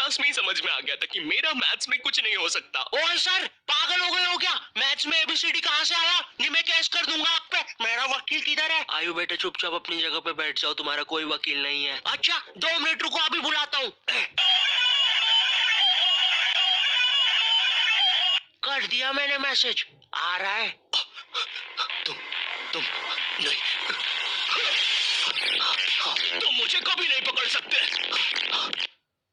Class में ही समझ में आ गया था कि मेरा मैथ्स में कुछ नहीं हो सकता। ओए सर, पागल हो गए हो क्या? मैथ्स में एबीसीडी कहाँ से आया? नहीं, मैं केस कर दूंगा आप पे। मेरा वकील किधर है? आयु बेटे चुपचाप अपनी जगह पे बैठ जाओ, तुम्हारा कोई वकील नहीं है। अच्छा, 2 मिनट रुको, अभी बुलाता हूँ। कर दिया मैंने मैसेज, आ रहा है। तुम नहीं, तुम मुझे कभी नहीं पकड़ सकते।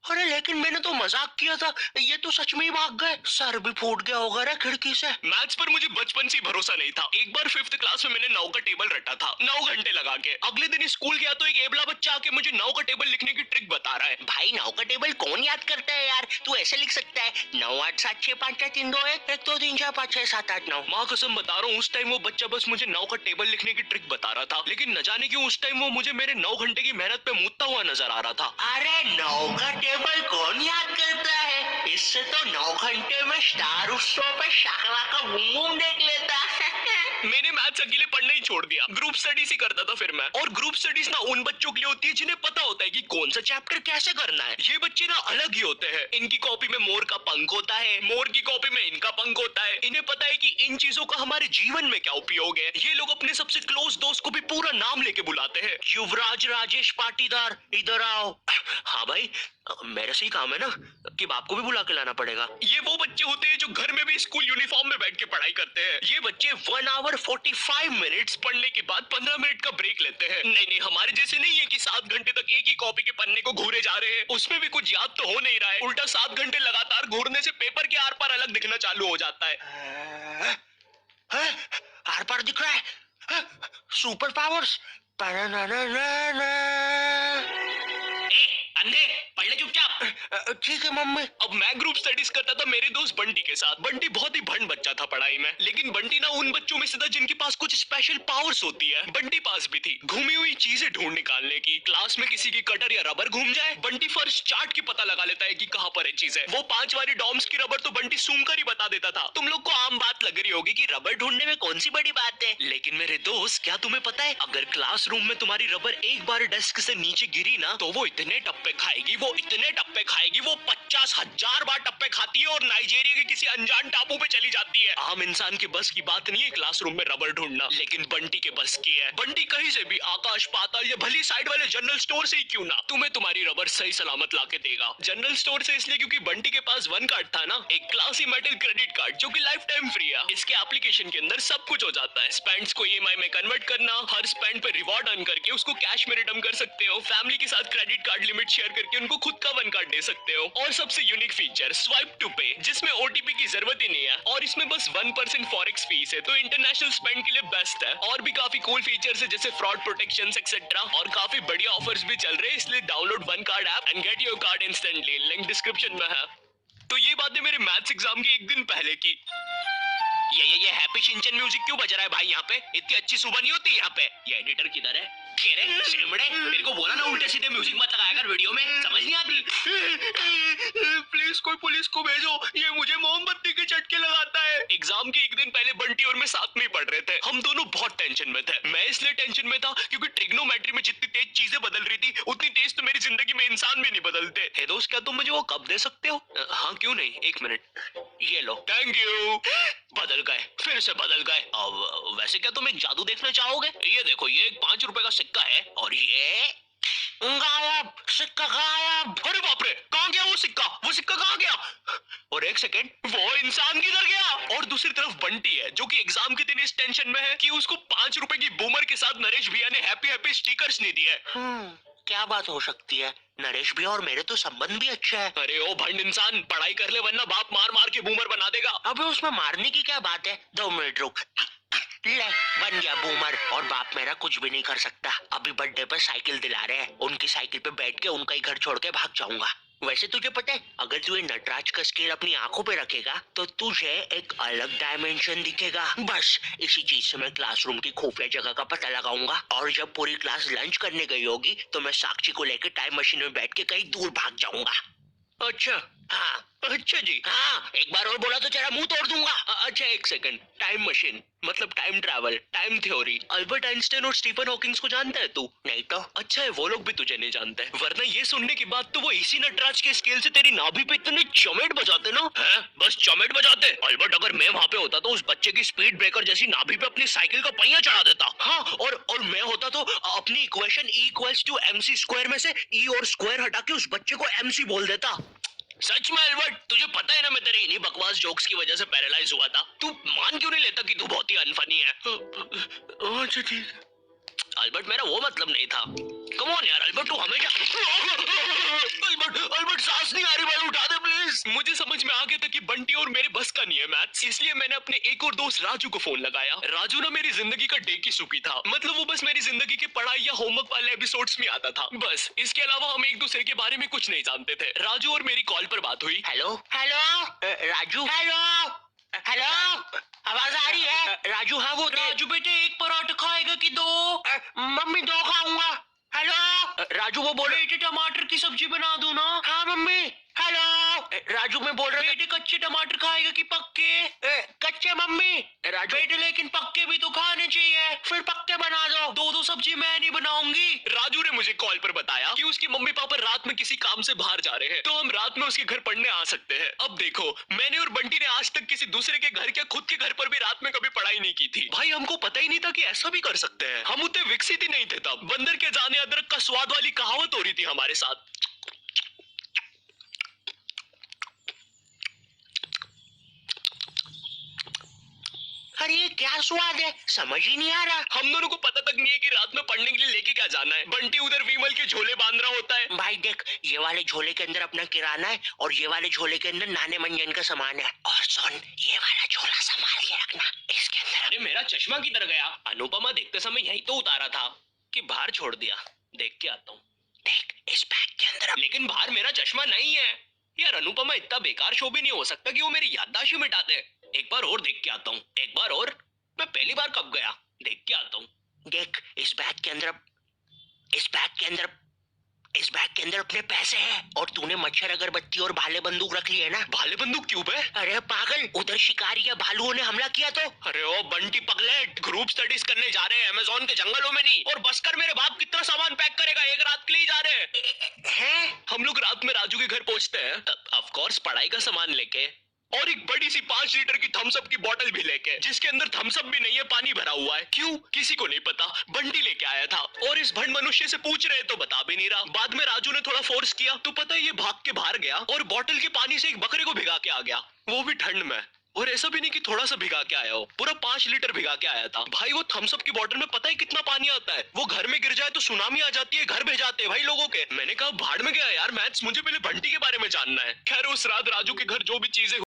अरे लेकिन मैंने तो मजाक किया था, ये तो सच में ही भाग गए। सर भी फूट गया होगा रे खिड़की से। मैथ्स पर मुझे बचपन से भरोसा नहीं था। एक बार 5th क्लास में मैंने 9 का टेबल रटा था, 9 घंटे लगा के। अगले दिन स्कूल गया तो एक एबला बच्चा आके मुझे 9 का टेबल लिखने की ट्रिक बता रहा है। भाई 9 का टेबल कौन याद करता है यार? तू ऐसे लिख सकता है, 9 8 7 6 5 4 3 2 1 1 2 3 4 5 6 7 8 9। माँ कसम बता रहा हूँ, उस टाइम वो बच्चा बस मुझे 9 का टेबल लिखने की ट्रिक बता रहा था, लेकिन न जाने क्यों उस टाइम वो मुझे मेरे 9 घंटे की मेहनत पे मुदता हुआ नजर आ रहा था। अरे 9 का टेबल कौन याद करता है? इससे तो 9 घंटे में स्टार उत्सव पे शाकला का बूम देख लेता है। मैंने मैथ्स अकेले पढ़ना ही छोड़ दिया, ग्रुप स्टडीज ही करता था फिर मैं। और ग्रुप स्टडीज ना उन बच्चों के लिए होती है जिन्हें पता होता है कि कौन सा चैप्टर कैसे करना है। ये बच्चे ना अलग ही होते हैं। इनकी कॉपी में मोर का पंख होता है, मोर की कॉपी में इनका पंख होता है। इन्हें पता है कि इन चीजों का हमारे जीवन में क्या उपयोग है। ये लोग अपने सबसे क्लोज दोस्त को भी पूरा नाम लेके बुलाते हैं। युवराज राजेश पाटीदार, इधर आओ। हाँ भाई, मेरे से ही काम है ना कि बाप को भी बुला के लाना पड़ेगा। ये वो बच्चे होते हैं जो घर में भी स्कूल यूनिफॉर्म में बैठ के पढ़ाई करते हैं। ये बच्चे 1 आवर 45 मिनट्स पढ़ने के बाद 15 मिनट का ब्रेक लेते हैं। नहीं, हमारे जैसे नहीं है कि 7 घंटे तक एक ही कॉपी के पन्ने को घूरे जा रहे हैं। उसमें भी कुछ याद तो हो नहीं रहा है। उल्टा 7 घंटे लगातार घूरने से पेपर के आर पार अलग दिखना चालू हो जाता है। आर पार दिख रहा है। Super powers. अंधे, पढ़ ले चुपचाप। ठीक है मम्मी। अब मैं ग्रुप स्टडीज करता था मेरे दोस्त बंटी के साथ। बंटी बहुत ही भंड बच्चा था पढ़ाई में, लेकिन बंटी ना उन बच्चों में से था जिनके पास कुछ स्पेशल पावर्स होती है। बंटी पास भी थी घूमी हुई चीजें ढूंढ निकालने की। क्लास में किसी की कटर या रबर घूम जाए, बंटी फर्स्ट चार्ट की पता लगा लेता है कि कहाँ पर है चीजें। वो 5 वाली डॉम्स की रबर तो बंटी सूंघकर ही बता देता था। तुम लोग को आम बात लग रही होगी कि रबर ढूंढने में कौन सी बड़ी बात है, लेकिन मेरे दोस्त, क्या तुम्हें पता है अगर क्लासरूम में तुम्हारी रबर एक बार डेस्क से नीचे गिरी ना तो वो इतने टप्पे खाएगी, वो 50,000 बार टप्पे खाती है और नाइजीरिया के किसी अनजान टापू पे चली जाती है। आम इंसान के बस की बात नहीं है क्लासरूम में रबर ढूंढना, लेकिन बंटी के बस की है। बंटी कहीं से भी आकाश पाताल या भली साइड वाले जनरल स्टोर से ही क्यों ना तुम्हें तुम्हारी रबर सही सलामत लाके देगा। जनरल स्टोर से इसलिए क्योंकि बंटी के पास 1 कार्ड था ना, एक क्लासी मेटल क्रेडिट कार्ड जो कि लाइफ टाइम फ्री है। इसके एप्लीकेशन के अंदर सब कुछ हो जाता है। स्पेंड्स को ईएमआई में कन्वर्ट करना, हर स्पेंड पे रिवॉर्ड अर्न करके उसको कैश में रिडीम कर सकते हो, फैमिली के साथ क्रेडिट कार्ड लिमिट शेयर करके उनको खुद का 1 कार्ड दे सकते हो, और सबसे यूनिक फीचर स्वाइप टू पे, जिसमें ओटीपी की जरूरत ही नहीं है और इसमें बस 1% फॉरेक्स फीस है, तो इंटरनेशनल स्पेंड के लिए बेस्ट है। और भी काफी कूल फीचर्स है जैसे फ्रॉड प्रोटेक्शन एक्सेट्रा, और काफी बढ़िया ऑफर्स भी चल रहे हैं। इसलिए download 1 card app and get your card instantly, link description में है। तो ये बातें मेरे मैथ्स एग्जाम के एक दिन पहले की। ये हैप्पी शिनचैन म्यूजिक क्यों बज रहा है भाई? यहाँ पे इतनी अच्छी सुबह नहीं होती यहाँ पे। ये एडिटर किधर है? मेरे को बोला ना उल्टे सीधे म्यूजिक मत लगाया कर वीडियो में, समझ नहीं आती। प्लीज कोई पुलिस को भेजो, ये मुझे मोमबत्ती के चटके लगाता है। एग्जाम के एक दिन पहले बंटी और मैं साथ में ही पढ़ रहे थे। हम दोनों बहुत टेंशन में थे। मैं इसलिए टेंशन में था क्योंकि ट्रिग्नोमेट्री में जितनी तेज चीजें बदल रही थी उतनी तेज तो मेरी जिंदगी में इंसान भी नहीं बदलते। हे दोस्त, क्या तुम मुझे वो कप दे सकते हो? हाँ क्यों नहीं, 1 मिनट। ये लो। Thank you. बदल गए, फिर से बदल गए। अब वैसे क्या तुम एक जादू देखना चाहोगे? ये देखो, ये एक 5 रुपए का सिक्का है और ये गायब, सिक्का गायब। अरे बाप रे, कहाँ गया वो सिक्का? वो सिक्का कहाँ गया? और 1 सेकेंड, वो इंसान किधर गया? और दूसरी तरफ बंटी है जो कि एग्जाम के दिन इस टेंशन में है कि उसको 5 रुपए की बूमर के साथ नरेश भैया ने हैप्पी हैप्पी स्टिकर्स नहीं दिए। क्या बात हो सकती है? नरेश भी और मेरे तो संबंध भी अच्छा है। अरे ओ भंड इंसान, पढ़ाई कर ले वरना बाप मार मार के बूमर बना देगा। अबे उसमें मारने की क्या बात है? 2 मिनट रुक। ले, बन गया बूमर, और बाप मेरा कुछ भी नहीं कर सकता। अभी बर्थडे पे साइकिल दिला रहे हैं, उनकी साइकिल पे बैठ के उनका ही घर छोड़ के भाग जाऊंगा। वैसे तुझे पता है, अगर तू ये नटराज का स्केल अपनी आंखों पे रखेगा तो तुझे एक अलग डायमेंशन दिखेगा। बस इसी चीज से मैं क्लासरूम की खुफिया जगह का पता लगाऊंगा, और जब पूरी क्लास लंच करने गई होगी तो मैं साक्षी को लेकर टाइम मशीन में बैठ के कहीं दूर भाग जाऊंगा। अच्छा हाँ, अच्छा जी। हाँ, एक बार और बोला तो तेरा मुंह तोड़ दूंगा। अच्छा एक सेकंड, टाइम मशीन मतलब time travel, time theory, Albert Einstein और स्टीफन हॉकिंस को जानता है तू? नहीं तो। अच्छा है वो लोग भी तुझे नहीं जानते, वरना ये सुनने के बाद तो वो इसी नटराज के स्केल से तेरी नाभि पे इतने चमेट बजाते ना। है बस चमेट बजाते। अल्बर्ट अगर मैं वहाँ पे होता तो उस बच्चे की स्पीड ब्रेकर जैसी नाभि पे अपनी साइकिल का पहिया चढ़ा देता। हाँ और मैं होता तो अपनी equation E equals to MC square में से E और स्क्वायर हटा के उस बच्चे को MC बोल देता। सच में अल्बर्ट, तुझे पता है ना मैं तेरे इन्हीं बकवास जोक्स की वजह से पैरालाइज हुआ था। तू मान क्यों नहीं लेता कि तू बहुत ही अनफनी है? अच्छा ठीक है अल्बर्ट, मेरा वो मतलब नहीं था। कम ऑन यार अल्बर्ट, तू हमेशा अल्बर्ट सांस नहीं आ रही भाई, उठा दे प्लीज। मुझे समझ में आ गया था कि बंटी और मेरे बस का नहीं है मैथ्स, इसलिए मैंने अपने एक और दोस्त राजू को फोन लगाया। राजू ना मेरी जिंदगी का डेकी सुखी था, मतलब वो बस मेरी जिंदगी के पढ़ाई या होमवर्क वाले एपिसोड्स में आता था बस। इसके अलावा हम एक दूसरे के बारे में कुछ नहीं जानते थे। राजू और मेरी कॉल पर बात हुई। Hello hello Raju, hello hello, आवाज आ रही है? राजू, हाँ वो राजू बेटे एक पराठा खाएगा कि दो? मम्मी दो खाऊंगा। हेलो राजू, वो बोल बेटे टमाटर की सब्जी बना दो ना। हाँ मम्मी। हेलो राजू, मैं बोल रहा बेटे कच्चे टमाटर खाएगा कि पक्के? कच्चे मम्मी। राजू बेटे लेकिन पक्के भी तो खाने चाहिए। फिर पक्के बना दो। दो सब्जी मैं नहीं बनाऊंगी। राजू ने मुझे कॉल पर बताया कि उसकी मम्मी पापा रात में किसी काम से बाहर जा रहे हैं, तो हम रात में उसके घर पढ़ने आ सकते हैं। अब देखो, मैंने और बंटी ने आज तक किसी दूसरे के घर या खुद के घर पर भी रात में कभी पढ़ाई नहीं की थी। भाई हमको पता ही नहीं था कि ऐसा भी कर सकते हैं। हम उतने विकसित ही नहीं थे तब। बंदर के जाने अदरक का स्वाद वाली कहावत हो रही थी हमारे साथ। अरे ये क्या स्वाद है, समझ ही नहीं आ रहा। हम दोनों को पता तक नहीं है कि रात में पढ़ने के लिए लेके क्या जाना है। बंटी उधर विमल के झोले बांध रहा होता है। भाई देख, ये वाले झोले के अंदर अपना किराना है और ये वाले झोले के अंदर नाने मंजन का सामान है। और सुन, ये वाला झोला संभाल के रखना, इसके अंदर। अरे मेरा चश्मा किधर गया? अनुपमा देखते समय यही तो उतारा था कि बाहर छोड़ दिया। देख के आता हूँ। देख इस बैग के अंदर। लेकिन बाहर मेरा चश्मा नहीं है यार। अनुपमा इतना बेकार शो भी नहीं हो सकता कि वो मेरी याददाश्त ही मिटा दे। एक बार और देख के आता हूँ, एक बार और। मैं पहली बार कब गया, देख के आता हूँ। देख इस बैग के अंदर, इस बैग के अंदर, इस बैग के अंदर अपने पैसे हैं। और तूने मच्छर अगरबत्ती और भाले बंदूक रख ली है ना? भाले बंदूक क्यों बे? अरे पागल, उधर शिकारी या भालुओं ने हमला किया तो। अरे ओ बंटी पगलेट, ग्रुप स्टडीज करने जा रहे हैं अमेज़न के जंगलों में नहीं। और बस कर, मेरे बाप कितना सामान पैक करेगा? एक रात के लिए जा रहे हैं। हम लोग रात में राजू के घर पहुंचते हैं, ऑफ कोर्स पढ़ाई का सामान लेके, और एक बड़ी सी 5 लीटर की थम्स अप की बोतल भी लेके, जिसके अंदर थम्स अप भी नहीं है, पानी भरा हुआ है। क्यों? किसी को नहीं पता। बंटी लेके आया था और इस भंड मनुष्य से पूछ रहे तो बता भी नहीं रहा। बाद में राजू ने थोड़ा फोर्स किया तो पता है ये भाग के बाहर गया और बोतल के पानी से एक बकरे को भिगा के आ गया, वो भी ठंड में। और ऐसा भी नहीं कि थोड़ा सा भिगा के आया हो, पूरा 5 लीटर भिगा के आया था। भाई वो थम्स अप की बोतल में पता है कितना पानी आता है? वो घर में गिर जाए तो सुनामी आ जाती है, घर भेजाते हैं भाई लोगों के। मैंने कहा भाड़ में गया यार मैथ्स, मुझे पहले बंटी के बारे में जानना है। खैर उस रात राजू के घर जो भी चीजें